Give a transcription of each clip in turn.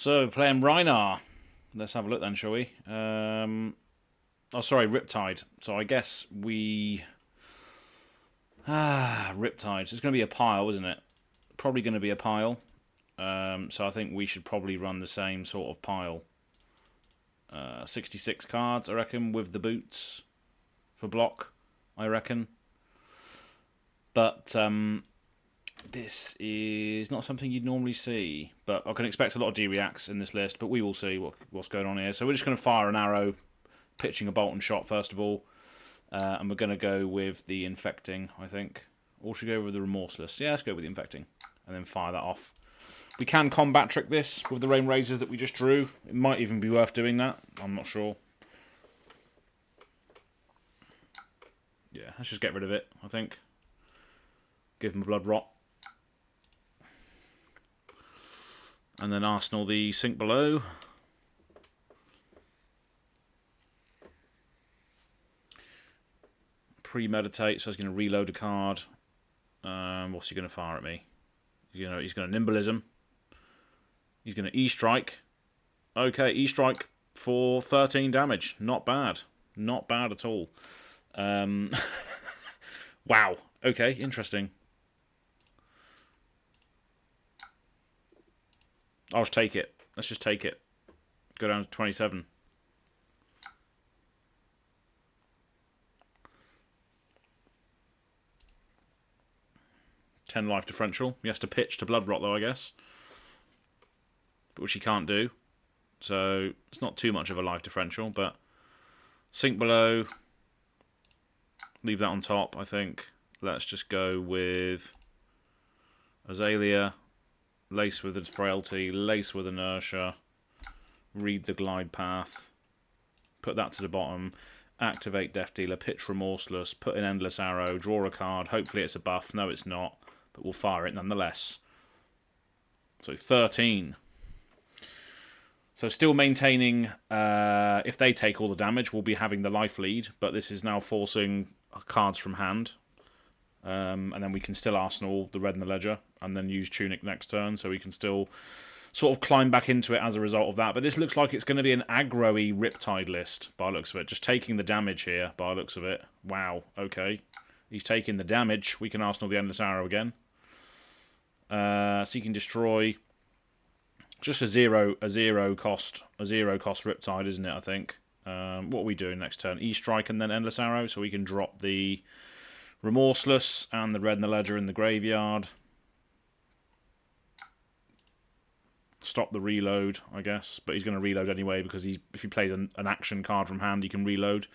So, playing Rhinar. Let's have a look then, shall we? Oh, sorry, Riptide. So I guess we... Riptide. So it's going to be a pile, isn't it? Probably going to be a pile. So I think we should probably run the same sort of pile. 66 cards, I reckon, with the boots for block, I reckon. But this is not something you'd normally see. But I can expect a lot of D-reacts in this list, but we will see what's going on here. So we're just going to fire an arrow, pitching a bolt and shot first of all. And we're going to go with the infecting, I think. Or should we go with the remorseless? Yeah, let's go with the infecting. And then fire that off. We can combat trick this with the rain razors that we just drew. It might even be worth doing that. I'm not sure. Yeah, let's just get rid of it, I think. Give him a blood rot. And then Arsenal the sink below. Premeditate, so he's going to reload a card. What's he going to fire at me? He's going to Nimbleism. He's going to E-Strike. Okay, E-Strike for 13 damage. Not bad. Not bad at all. Wow. Okay, interesting. I'll just take it. Let's just take it. Go down to 27. Ten life differential. He has to pitch to blood rot though, I guess. But which he can't do. So it's not too much of a life differential, but sink below. Leave that on top, I think. Let's just go with Azalea. Lace with its frailty, lace with inertia, read the glide path, put that to the bottom, activate Death Dealer, pitch remorseless, put an endless arrow, draw a card, hopefully it's a buff, no it's not, but we'll fire it nonetheless. So 13. So still maintaining, if they take all the damage, we'll be having the life lead, but this is now forcing cards from hand. And then we can still Arsenal the red and the ledger and then use Tunic next turn, so we can still sort of climb back into it as a result of that. But this looks like it's going to be an aggro-y Riptide list by the looks of it. Just taking the damage here by the looks of it. Wow, okay. He's taking the damage. We can Arsenal the Endless Arrow again. Seeking Destroy. Just a zero cost Riptide, isn't it, I think? What are we doing next turn? E-Strike and then Endless Arrow, so we can drop the Remorseless and the red and the ledger in the graveyard. Stop the reload, I guess. But he's going to reload anyway because if he plays an action card from hand, he can reload.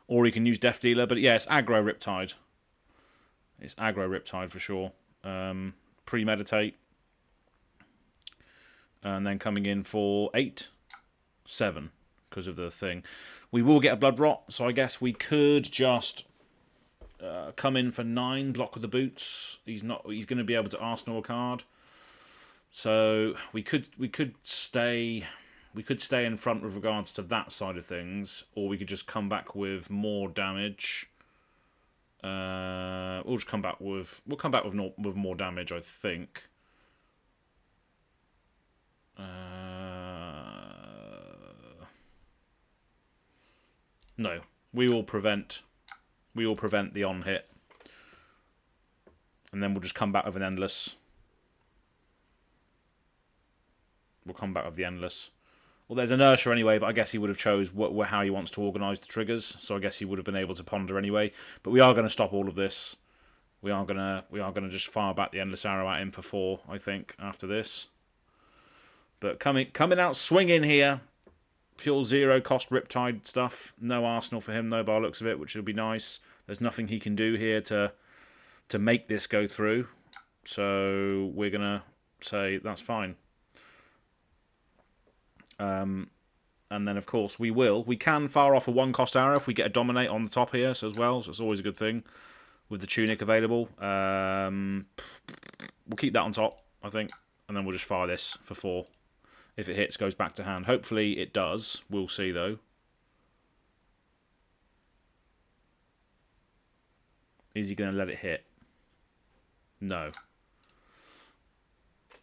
Or he can use Death Dealer. But yeah, it's aggro Riptide. It's aggro Riptide for sure. Premeditate. And then coming in for 8. 7. Because of the thing. We will get a Blood Rot. So I guess we could just... come in for 9, block with the boots. He's going to be able to Arsenal a card. So we could stay in front with regards to that side of things, or we could just come back with more damage. We'll come back with more damage, I think. No, we will prevent the on hit. And then we'll just come back with an endless. We'll come back with the endless. Well, there's inertia anyway, but I guess he would have chose how he wants to organise the triggers. So I guess he would have been able to ponder anyway. But we are going to stop all of this. We are gonna just fire back the endless arrow at him for 4, I think, after this. But coming out swinging here. Pure 0 cost Riptide stuff. No Arsenal for him though, by the looks of it, which will be nice. There's nothing he can do here to make this go through. So we're going to say that's fine. And then, of course, we can fire off a 1-cost arrow if we get a Dominate on the top here as well. So it's always a good thing with the Tunic available. We'll keep that on top, I think. And then we'll just fire this for 4. If it hits, goes back to hand. Hopefully it does. We'll see, though. Is he going to let it hit? No.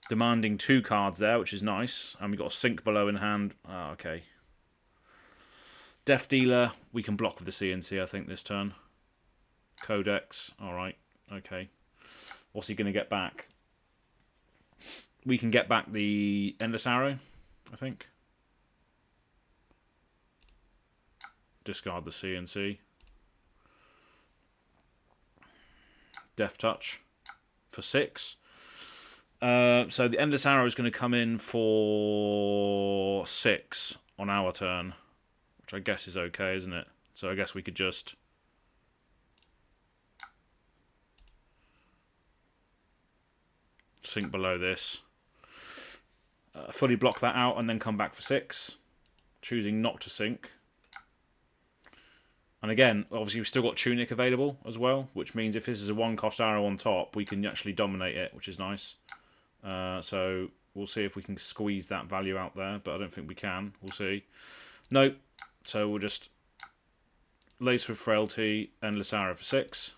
demanding 2 cards there, which is nice. And we've got a Sink Below in hand. Oh, okay. Death Dealer, we can block with the CNC, I think, this turn. Codex, alright, okay. What's he going to get back? We can get back the Endless Arrow, I think. Discard the CNC. Death Touch for 6. So the Endless Arrow is going to come in for 6 on our turn, which I guess is okay, isn't it? So I guess we could just Sink Below this. Fully block that out and then come back for 6. Choosing not to sink. And again, obviously we've still got Tunic available as well, which means if this is a 1-cost arrow on top, we can actually dominate it, which is nice. So we'll see if we can squeeze that value out there, but I don't think we can. We'll see. Nope. So we'll just Lace with Frailty, Endless Arrow for 6.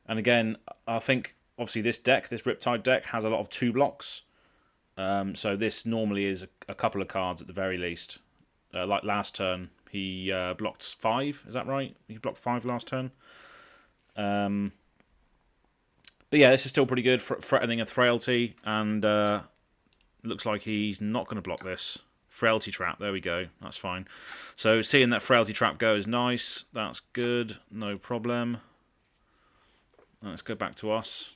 And again, I think obviously this deck, this Riptide deck, has a lot of 2 blocks. So this normally is a couple of cards at the very least. Like last turn, he blocked 5. Is that right? He blocked 5 last turn. But yeah, this is still pretty good for threatening a Frailty, and looks like he's not going to block this. Frailty Trap, there we go. That's fine. So seeing that Frailty Trap go is nice. That's good. No problem. Let's go back to us.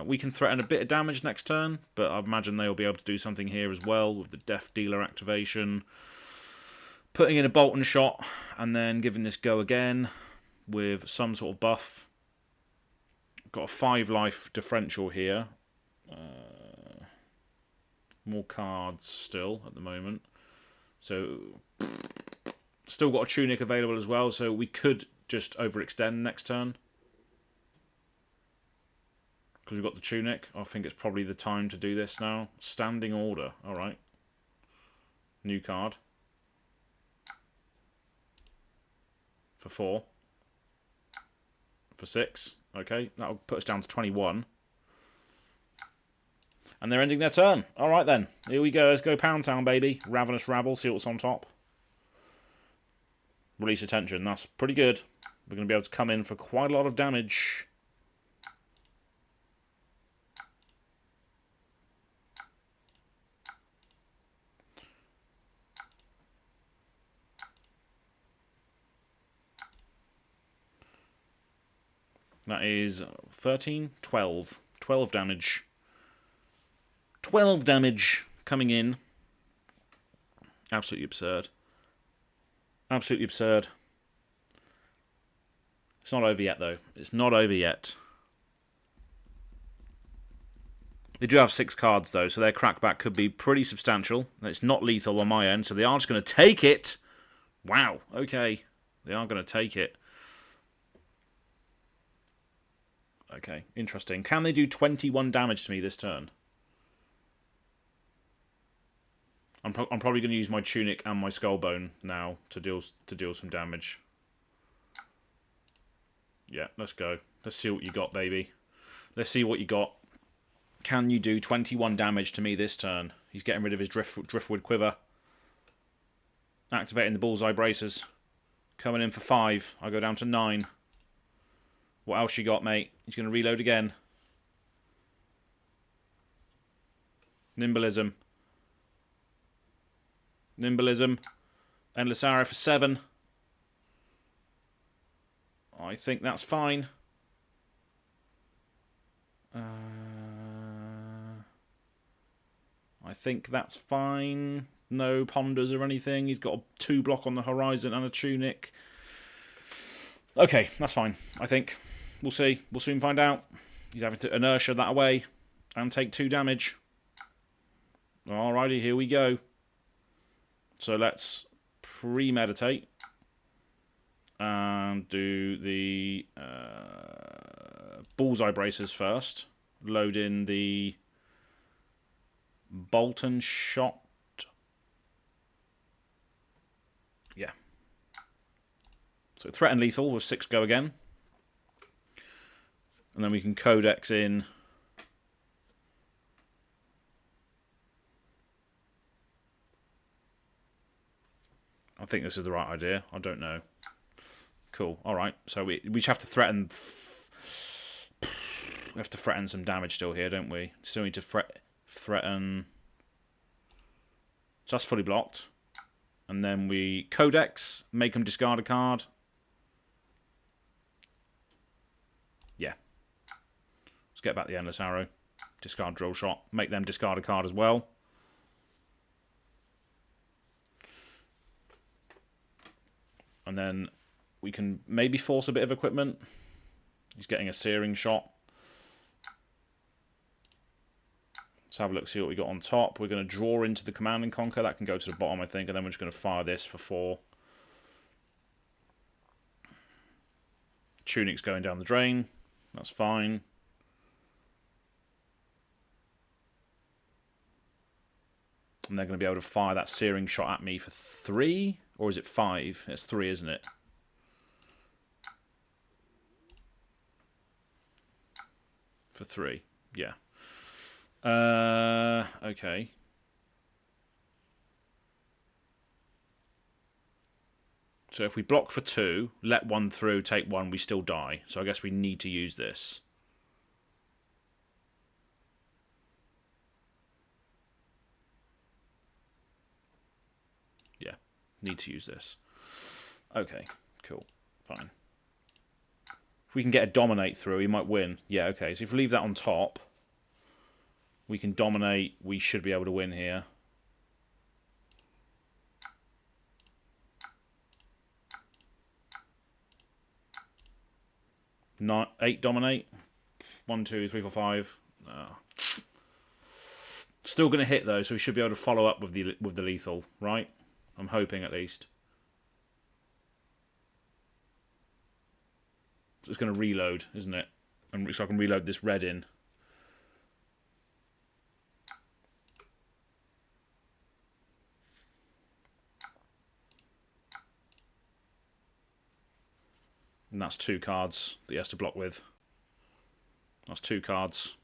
We can threaten a bit of damage next turn, but I imagine they'll be able to do something here as well with the Death Dealer activation. Putting in a Bolt and Shot, and then giving this go again with some sort of buff. Got a 5 life differential here. More cards still at the moment. So, still got a Tunic available as well, so we could just overextend next turn. Because we've got the Tunic. I think it's probably the time to do this now. Standing Order. Alright. New card. For 4. For 6. Okay, that'll put us down to 21. And they're ending their turn. Alright then. Here we go. Let's go Pound Town, baby. Ravenous Rabble. See what's on top. Release Attention. That's pretty good. We're going to be able to come in for quite a lot of damage. That is 13, 12. 12 damage. 12 damage coming in. Absolutely absurd. Absolutely absurd. It's not over yet, though. It's not over yet. They do have 6 cards, though, so their crackback could be pretty substantial. It's not lethal on my end, so they are just going to take it. Wow, okay. They are going to take it. Okay, interesting. Can they do 21 damage to me this turn? I'm probably going to use my Tunic and my Skullbone now to deal some damage. Yeah, let's go. Let's see what you got, baby. Let's see what you got. Can you do 21 damage to me this turn? He's getting rid of his Driftwood Quiver. Activating the Bullseye Bracers. Coming in for 5. I go down to 9. What else you got, mate? He's going to reload again. Nimblism. Nimblism. Endless Arrow for 7. I think that's fine. I think that's fine. No ponders or anything. He's got a 2 block on the horizon and a Tunic. Okay, that's fine, I think. We'll see. We'll soon find out. He's having to inertia that away and take 2 damage. Alrighty, here we go. So let's premeditate and do the Bullseye Bracers first. Load in the Bolt and Shot. Yeah. So threat and lethal with 6 go again. And then we can codex in. I think this is the right idea. I don't know. Cool. All right. So we just have to threaten. We have to threaten some damage still here, don't we? Still need to threaten. So that's fully blocked. And then we codex, make them discard a card. Yeah. Let's get back the Endless Arrow. Discard Drill Shot. Make them discard a card as well. And then we can maybe force a bit of equipment. He's getting a Searing Shot. Let's have a look, see what we got on top. We're going to draw into the Command and Conquer. That can go to the bottom, I think. And then we're just going to fire this for 4. Tunic's going down the drain. That's fine. And they're going to be able to fire that Searing Shot at me for 3. Or is it 5? It's 3, isn't it? For 3. Yeah. Okay. So if we block for 2, let 1 through, take 1, we still die. So I guess we need to use this. Yeah, need to use this. Okay, cool, fine. If we can get a Dominate through, we might win. Yeah, okay, so if we leave that on top, we can dominate. We should be able to win here. Not 8 dominate. 1, 2, 3, 4, 5. Oh. Still going to hit though, so we should be able to follow up with the lethal, right? I'm hoping at least. So it's going to reload, isn't it? And so I can reload this red in. And that's 2 cards that he has to block with. That's 2 cards.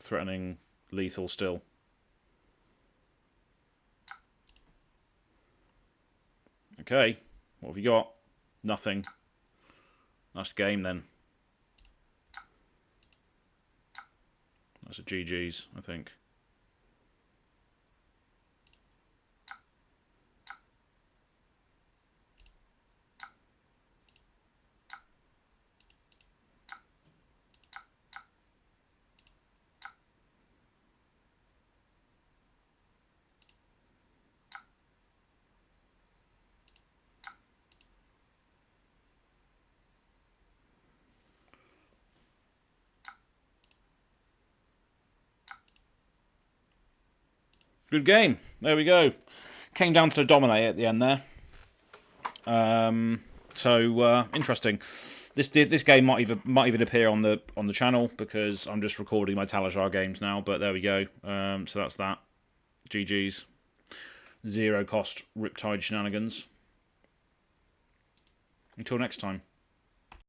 Threatening lethal still. Okay, what have you got? Nothing. That's game then. That's a GG's, I think. Good game. There we go. Came down to the Dominate at the end there. Interesting. This game might even appear on the channel because I'm just recording my Talishar games now. But there we go. So that's that. GG's. 0 cost Riptide shenanigans. Until next time.